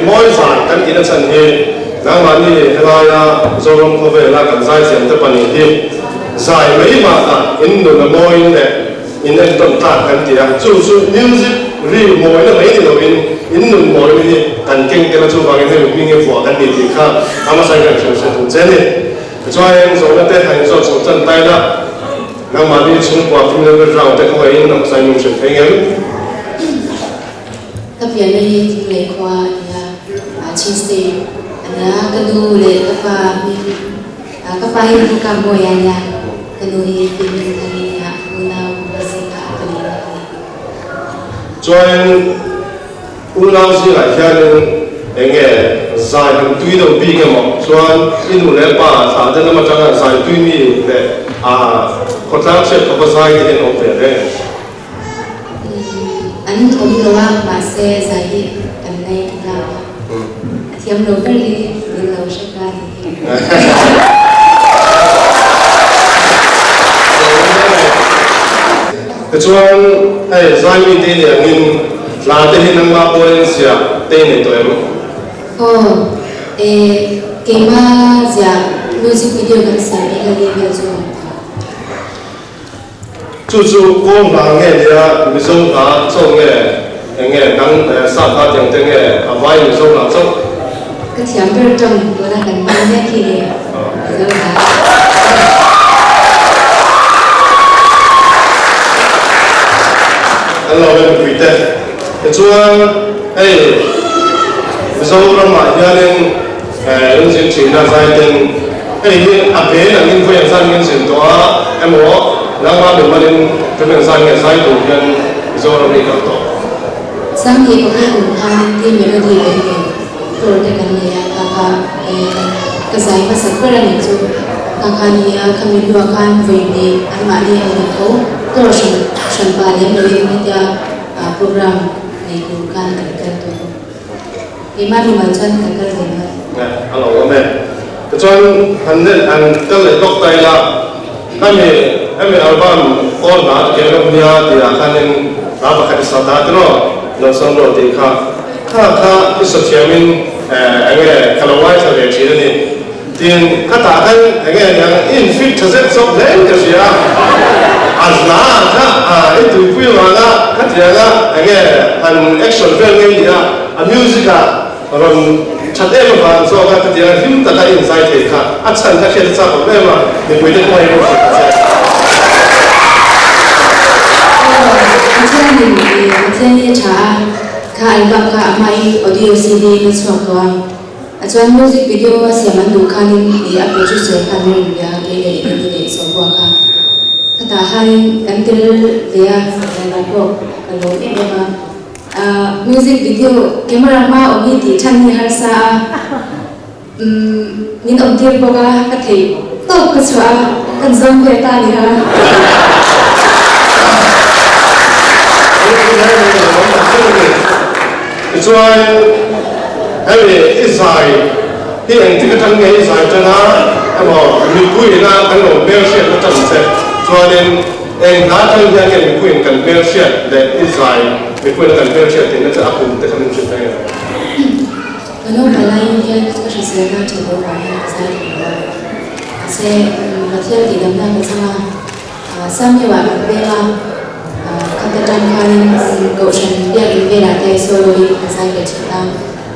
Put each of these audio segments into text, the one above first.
mỗi giải căn tin chân hi nang mà đi helai là do lòng có về là cần giải xem tập anh hi giải mấy mà in đồ là mỗi này in anh tuần ta cần gì chú music ri mỗi là mấy thì đâu in đồ mỗi thì cần kinh cái là chú vào cái này mình nghe phổ cần đi thì khác ama sai cái chuyện sẽ thế này cho anh rồi là tết hành rồi trong chân tay đó nang mà đi chung qua phim lên cái rau tết không phải in nằm sai mình sẽ thấy nghe các việc này lệ qua là Tuesday ada kanu le apa yang kamu yang kanu ini ini ya guna bersihkan kali cho anh ulang si lại cho anh nghe giải những tuy đầu bi cái mỏ cho anh in một lẽ ba thà cho nó mà chẳng hạn giải tuy mi để có trang sẽ có giải thì nó về đấy anh không lo mà sẽ giải cái này là tiêm đầu cái gì để lâu sẽ ra cái cho anh hay giải mi tên là nghìn là tên hình năng ma bôi xia tên này tôi em cái mà giờ music video kan sai cái gì bây giờ chú cũng là nghe đi à mình sống là sống nghe năng sát hạt tiếng tiếng nghe vai mình sống là sống cái tiếng bên trong của nó cần bao nhiêu thì rồi là anh lo về quỷ tệ cái chú hey mình sống trong mà gia đình những chuyện chuyện là sai tên hey bé là những người sang những chuyện đó em muốn nang ma được mà đến cái việc sang cái sai đủ nhân do nó đi cả tổ sang thì có cái cùng tham thì mình đi về rồi cái này cái giải mà sắp tới là những chú cái này kami dua kan về đi anh mà đi ở thành phố tôi sân bay đến nơi mình program này cũng kan cái tổ cái mà đi mà chân cái gì mà alo mẹ cái chuyện anh cái lời đọc tay là em album all that cái lúc nhà thì anh nên làm cái sao đó nó xong rồi thì cái sự chia mình anh ấy kalau quay trở về chỉ là tiền các ta anh ấy yang infit cho rất sốc lên cái gì azna itu pun mana kan dia anh ấy an action film ini music rồi chặt em mà so cái dia film ta cái insight thì anh chân cái chuyện sao cũng em mà để quay được quay một Jadi cara album mai audio CD ni semua acuan music video siaman dukanin di producer kami dia ini semua kata hari kantil dia dan aku kalau ini memang music video kamera ma ogi di chani harsa min om dia boga kathi to kesua kan zong beta ni ha cho anh ấy giải thì anh thích cái thằng này giải cho nó em bảo mình quy là cái đồ bêu xịt nó chẳng sẽ cho nên anh đã thằng này mình quy cần bêu xịt để giải mình quy cần bêu xịt thì nó sẽ áp dụng tới thằng chuyện này kalau balai dia kita sesuai dengan bahaya saya macam di dalam bersama sambil berbela kata kan goshen dia berbela dia solo di saya cerita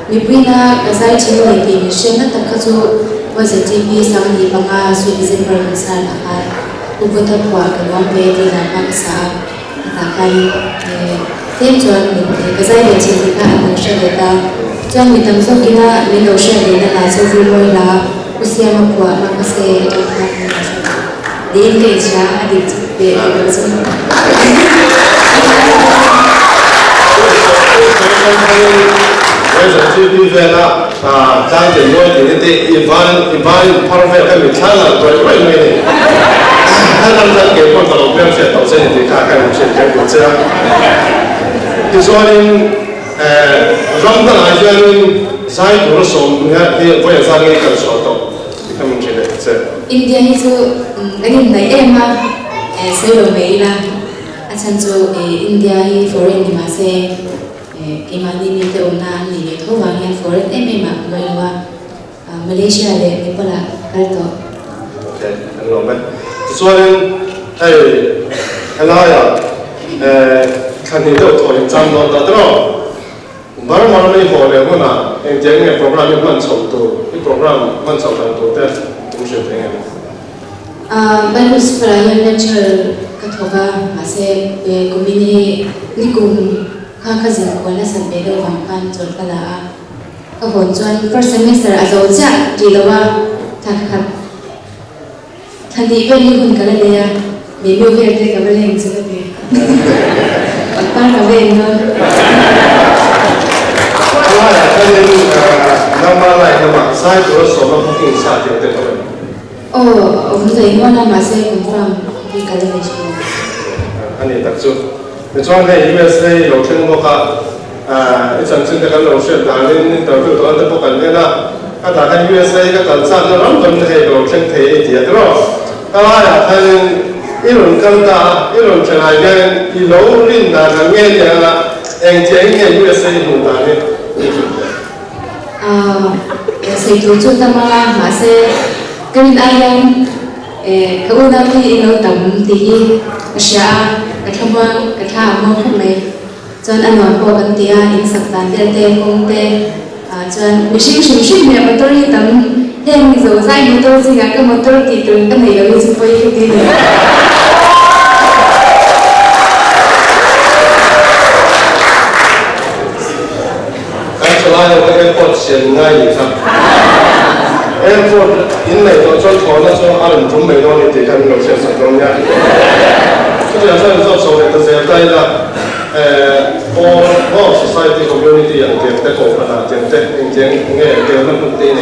mipina saya cerita di sini tak kazu wajib sama di bangga sudah bermasa lah ubutan kuat kalau bedi dan bangsa takkan tentuan saya cerita aku cerita Jangan minta masuk kita Indonesia dengan langsung film lah usia makwa maka saya di Indonesia ada di Indonesia. Bây giờ chưa đi về là trang tiền nuôi thì nên thì Ivan perfect cái mình khá là tuyệt vời này. Hai năm trước cái con tàu bèo sẽ tàu xe thì cả cái một chuyện cái cuộc chơi. Thì cho nên rong cái này cho nên sai của nó sống nghe thì bây giờ sang cái cần sửa tàu thì cái mình chuyện đấy. India itu cái này em mà saya lebih lah. Acan tu India foreign di masa cái mà đi nhiều tới na thì thôi vàng hiện foreign em mà người là Malaysia để cái bao là cái đó. Ok, anh nói vậy. Cho nên anh nói là看你都拖延战斗的，对吧？马上你好了，我那现在个 program 要慢速度，这 program 慢速度的，不是这样的。baru seperti lecture katoga masih komini ni kum kakazin kuala sampai ke wangpan jod pada kahonjuan first semester azoja di lawa takkan tadi beli pun kalau dia minggu kerja kabel yang seperti apa kabel no kalau ada nama lain nama saya terus sama mungkin saat yang terbaik. Oh, untuk mana masih confirm di kalau macam Anh đặc殊，你装喺 USA 有聽過㗎？一陣先得緊老師，但係你代表講得不緊嘅啦。啊，但係 USA 嘅陣間都諗緊係老師睇啲嘢咯。啊呀，係一輪更大，一輪出嚟嘅，一路練嗱咁嘅嘢啦，誒正嘅 USA 好大嘅。saya tuju tamalah masih kami ayam keunang di ino tam tinggi kesya ketemu ketemu kami John anon po kantia insaktan tete kongte John mishing ya motor hitam yang zo sai motor sehingga ke motor tidur kan ya wis poy itu拉到嗰 airport 前挨而家 airport 引嚟到張台咧，將阿倫總未當你哋跟路線實講嘅，跟住有真係做數嚟到寫低啦。我 society community 人嘅一個分啊，正嘅乜目的嚟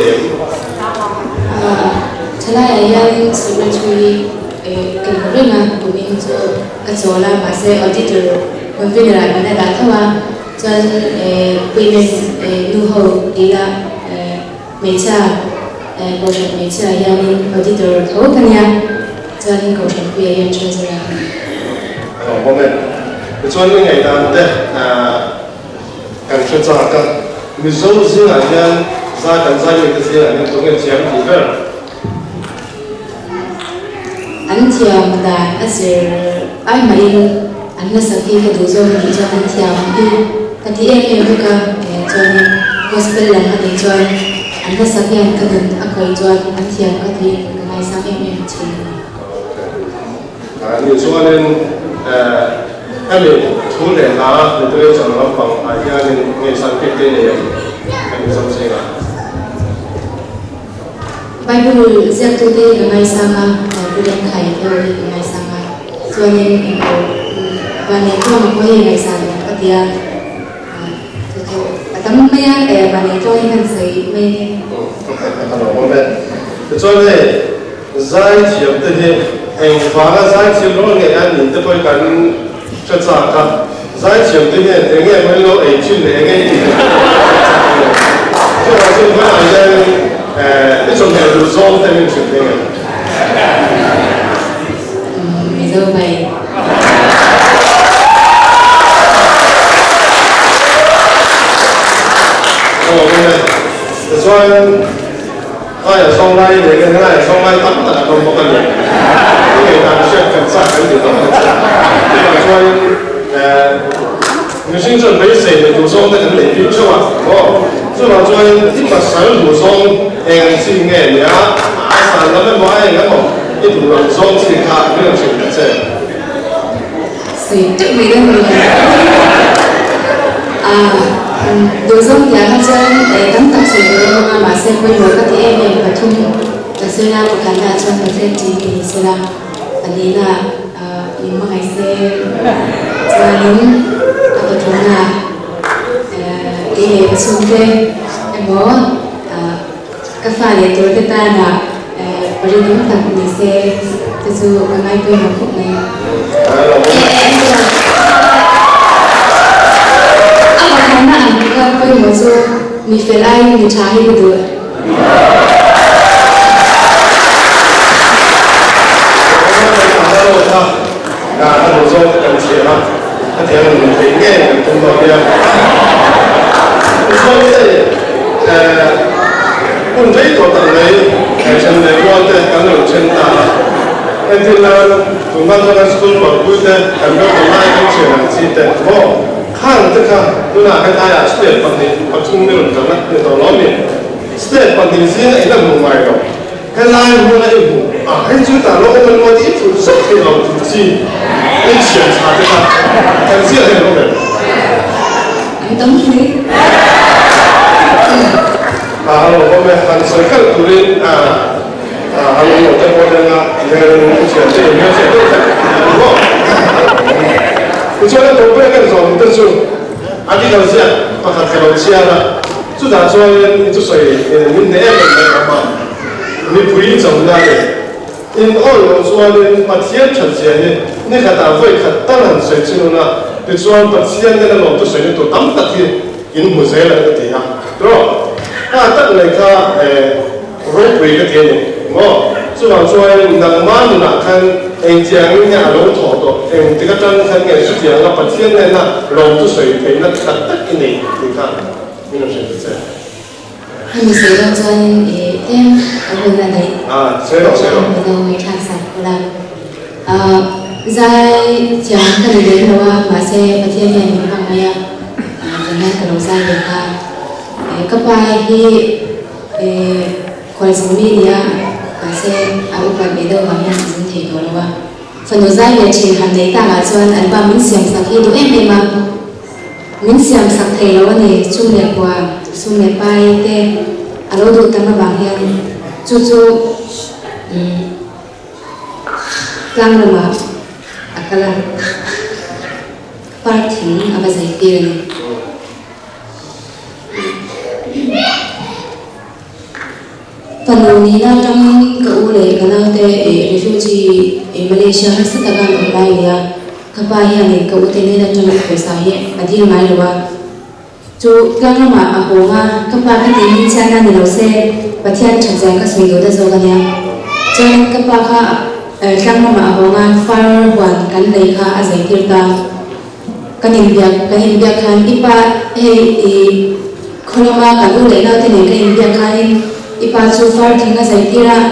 Saya yang secretary kemudian kami untuk kecuali masih auditor konfederasi mana datang John women nuho dia mecha kosan mecha yang auditor tahu kan ya John kosan kuya yang treasurer. John ini ngày nào đấy càng chuyên gia các người giàu riêng là nhân gia cần gia đình cái gì là nhân tụng cái chuyện gì vậy? Anh thiam đã asir ai mà in anh là sau khi cái đồ dùng thì cho anh thiam đi cái gì em juga cho gospel là cái cho anh là sau khi anh cái đường anh quay cho anh thiam cái gì cái ngày sau em chỉ. Nhiều số nên anh mình thu lệ là để tôi chọn làm bằng ai cái nên nghe sang cái này anh xong rồi là Bible siap tu dia dengan sama bulan kai tu dengan sama. So ni banyak tu apa yang dengan sama dia. Tu atam maya banyak tu yang saya maya. Kalau boleh, cho nên giải chiếm thế này, anh phá ra giải chiếm nó nghe anh nhìn tới coi cảnh cho giả cả giải chiếm thế này, thì nghe mấy lô ấy chuyên để nghe gì, chứ là chuyên mấy anh đây cái trong này được zone thì mình chụp hình bây giờ vậy cho nên ai ở trong đây thì cái này ở trong đây tắm tất cả không có cần gì cái người ta sẽ cảnh sát cái gì đó nhưng mà cho nên người sinh chuẩn bị xây được đủ zone thì cũng để cứu cho bạn chứ mà cho nên ít mà sáng đủ zone em xin nghe nhá sáng lắm em nói em cái một ít đủ lòng zone thì khác cái là chuyện gì sự tự mình đơn mình đồ dùng thì anh chơi tấm tập sự mà xem quay rồi các em và chung là xưa nào của khán giả trong phần xem chỉ mình xưa nào anh ấy là những ngày xe cho những các chúng là cái này và xung quanh em có các pha để tôi cái ta là và đi những tập mình xe từ từ ngày mai tôi học phục này karena angka apa yang masuk nilai mencari berdua. Nah, kalau zone kan siapa? Ada yang mungkin yang tunggu dia. đi là tụi mình cho school bảo vui thế cần có tụi mình cũng chuyện là gì thế ô khang tức là tụi nào cái tai à step bằng thì tập trung nhiều lắm đó để tao nói mình step bằng thì gì này là một ngoài rồi cái line một là một cái chúng ta nó mình nói ít chút rất thì lòng chút gì cái chuyện sao thế nào cái gì là không được anh tấm gì rồi hôm nay hắn sẽ khởi tụ lên hắn một cái môn là chuyện gì nhớ chuyện tốt đúng không cái chỗ này tôi biết cái gì tôi chú anh đi đâu xem mà hắn cái đâu xem là chú ta cho chú soi mình nè mình mà mình bùi trồng ra đấy in ôi rồi cho nên bắt thiên chân diện nàyนี่ขนาด会看当然水之后呢就说把天那个老多水都当当的in木材那个地方对吧得嚟看rope 嘅電影，我就話在能晚那看將nhà老陀度，這個真係嘅出現啦，白天咧那老都水平那特得嘅你看，呢種選擇。hay mình sẽ cho em ở bên là đấy sẽ rồi đâu người trang sạch là dài chẳng cần đến đâu mà sẽ bật thiên này mình bằng này chẳng hạn cái đầu dài được các bài thì khỏi sống media và sẽ áo quần để đâu bằng nhau dân thể đó là phần đầu dài về trình hành đấy ta là cho anh ba mình xem sắc khi tụi em mà mình xem sắc thể đó này chung đẹp qua chung đẹp bài thế alo được tâm bằng hen chú lang rồi mà akala party apa giải tiền phần đầu ní là trong cậu lệ cái nào thế refugee Malaysia hay sự tác động online ya các bài hiện nay cậu thế nên là trong một cái xã hội ở đây mai rồi chú các nó mà ở hồ nga các bài cái tiếng cha na nhiều xe và thiên chẳng dành các suy nghĩ đó rồi cái này cho nên các bài các nó mà ở hồ nga far hoàn cảnh này khá giải tiền ta cái hình việc hàng ipa hay không mà cả lúc đấy nào thế này cái hình việc hàng ipa chú far thì cái giải tiền ra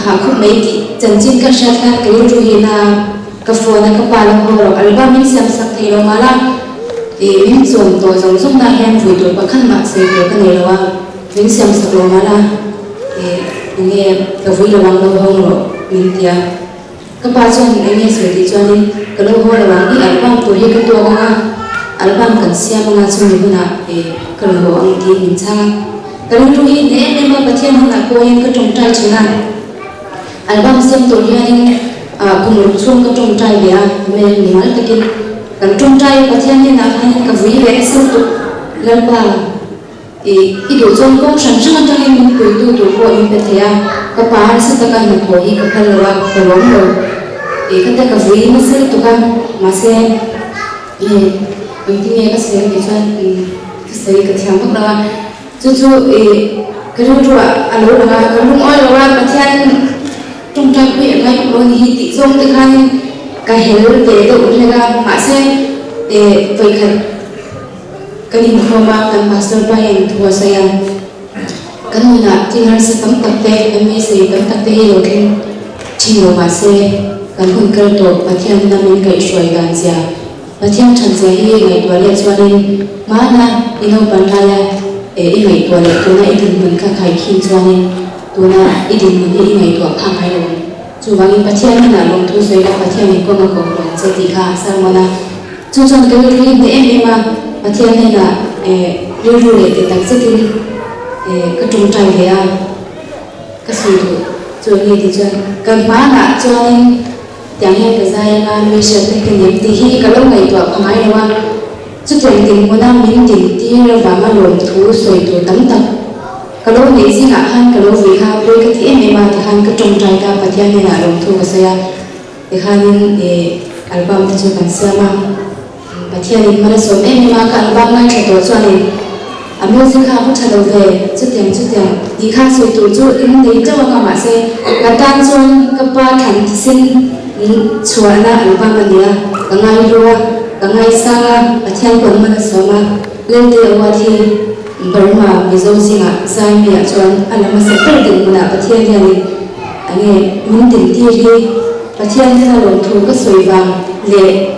không mấy chân chính các sát khác cái lúc chú là cái phone này các bài là hồ album mình xem sắc thì nó mà là mình dùng tôi giống giống na hen vui tôi bắt khăn mặt xây cái này là mình xem sắc lo mà là nghe cái vui là bằng lâu hơn rồi mình thì các bạn trong anh nghe sửa thì cho nên cái lâu hơn là bằng cái album tôi hay cái tua nga album cần xem nga trong những cái nào cái lâu anh thì mình sang cái lúc chú ý để em mà bắt thiên hơn là cô em cái trồng trai chẳng hạn album xem tôi hay cùng lúc chung cái trồng trai về mình nói cái kan trong trai có thiên nhiên là hay cái vui vẻ sâu tục lần ba thì điều trong công sản xuất cho nên mình cười tu của em phải thấy các bạn sẽ tất cả những khối các phần là phần lớn rồi thì cái cái vui nó sẽ tụกันmà sẽ mình thì nghe cái sẽ cái cái thiam bắt đầu chú cái lúc alo là cái lúc oi là cái thiên trong trai quý cái cũng rồi thì tỷ trong cái cái hiểu về độ là mà sẽ về cái điểm không mà cần master plan thua saya cái này là chỉ là sự tấm tập thể em mới sẽ tấm tập thể hiểu cái chỉ là mà sẽ cần hơn cơ tổ và thiên nam mình cái xoay gan già và thiên chân già hi ngày tuổi lệ cho nên mà na ino ban la ngày tuổi lệ tôi na idin mình khai khai khi cho nên tôi na idin mình ngày tuổi khang khai luôn chú vang in pathian na long thu sei la pathian ni ko ma ko long che ti kha sang mana chu chon ke ri ni em ma pathian ne na ru le te tak che ti ka tung trai le a ka su tu chu ni ti chon kan ma na cho nên chẳng hay cái dài là mình sẽ thấy cái niềm tin hi cái lâu ngày tuổi không ai đâu chút tiền tiền của nam mình tiền tiền và mà luồn thu soi tu tấm tập cái lâu này gì cả han cái lâu vì ha đôi cái em mà thì han cái trồng trái ta và thiên này là đồng thu cái xe thì han album thì cho bạn xem mà và thiên này mà số em mà cái album này cái tổ cho nên music ha cũng trả đầu về chút tiền đi khác soi tu chú in đấy cho mà mà xe là tan chôn các ba thành sinh chùa na album này là cái ngày rồi cái ngày sang và thiên cũng mà số mà lên từ qua thì Burma Mizo singa sai mi chuan alama se per din na pathian yani nghe muốn tìm tia đi và thiên thế là lồng thú các sồi vàng lệ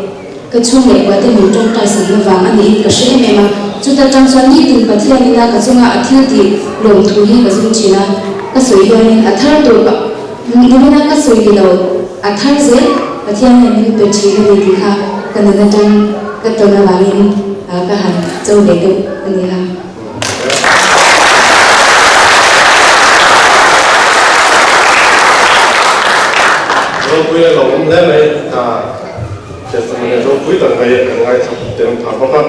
cái chung lệ quá tên mình trong tài sản vàng anh ấy cái sẽ mẹ mà chúng ta trong xoắn đi tìm và thiên là cái chung à thiên thì lồng thú hi cái chung chỉ là cái sồi vàng à thar tổ nhưng mà cái sồi gì đâu à thar dễ và thiên là mình tự chỉ là gì khác cái này trong cái tổ là vàng in cái hàng châu để cái này ha rồi bây giờ lòng thế này thì phần này rồi cuối tuần ngày tiền thảo không khác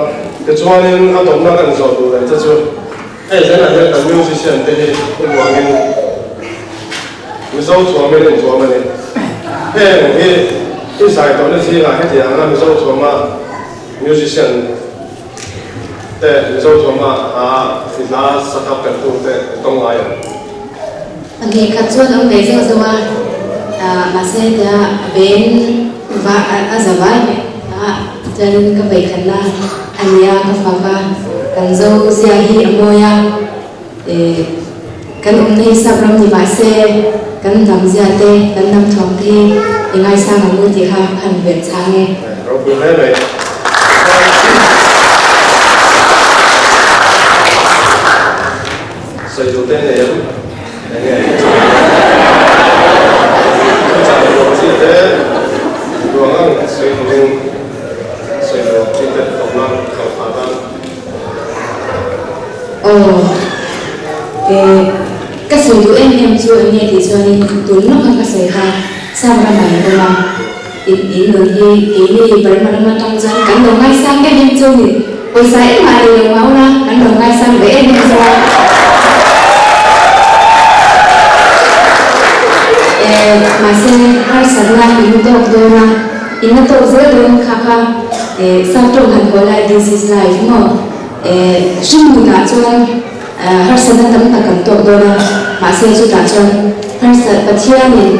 cái chỗ này anh tổng đang cần sổ đồ này cho chưa cái thế này cái tầm music hiện tại thì cũng hoàn thành mình sau chỗ mình lên chỗ mình cái sai đó là gì là cái gì anh mình sau chỗ mà musician để mình sau chỗ mà thì là set up cái tụ để tung lại anh nghe khát chuột ông đấy rồi mà sẽ là bên và giờ vậy cho nên các vị khán giả anh ya các phật và cần dâu gia hi amoya cần ông này sao làm gì mà sẽ cần làm gì thế cần làm thòng thì ngày sang ngày mưa thì ha hành việc sang nghe rồi bây giờ này xây dựng tên này nghe thế rồi anh xây dựng chính thức tổng năng khảo phá cái sự tụi em chưa nghe thì cho nên tụi nó không có xảy ra sao ra mày đâu mà ý người thì bởi mà trong dân cắn đầu ngay sang cái em chưa thì hồi sáng mà đều máu ra cắn đầu ngay sang với em rồi mà sẽ hai sáng nay in tốt đôi mà in tốt dễ đôi khá sau trong hành gọi lại this is life mà riêng mình đã cho hai sáng nay tấm ta cần tốt đôi mà sẽ cho đã cho hai sáng bát thiên mình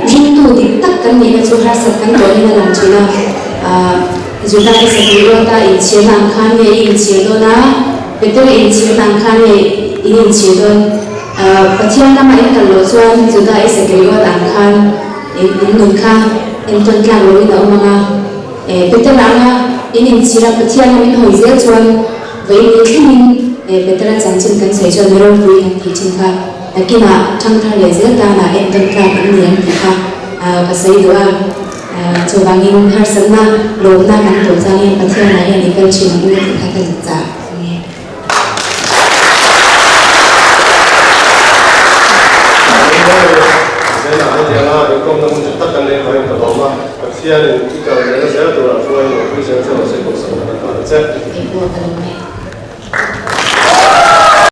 riêng tu thì tất cả những cái cho hai sáng cần đôi như là chỉ là chúng ta sẽ hiểu ta in chia làm khăn về in chia đôi na bây giờ in chia làm khăn về in chia đôi Patihan nama ini kalau tuan juga sekaligus angkan ini kan entah kalau ini orang betul nama ini sila patihan nama ini hojel tuan ini ini betul jangan kan saya jual merah bui yang dicinta kina tangkal lezat karena entah kan ini yang kita kasih doa coba ingin hasilnya lomba kan tuh jangan patihan nama ini kalau cuma ini kita kerja Sian, kita ada saya tu lah, saya itu saya saya saya bosan dengan kerja. Ibu kalau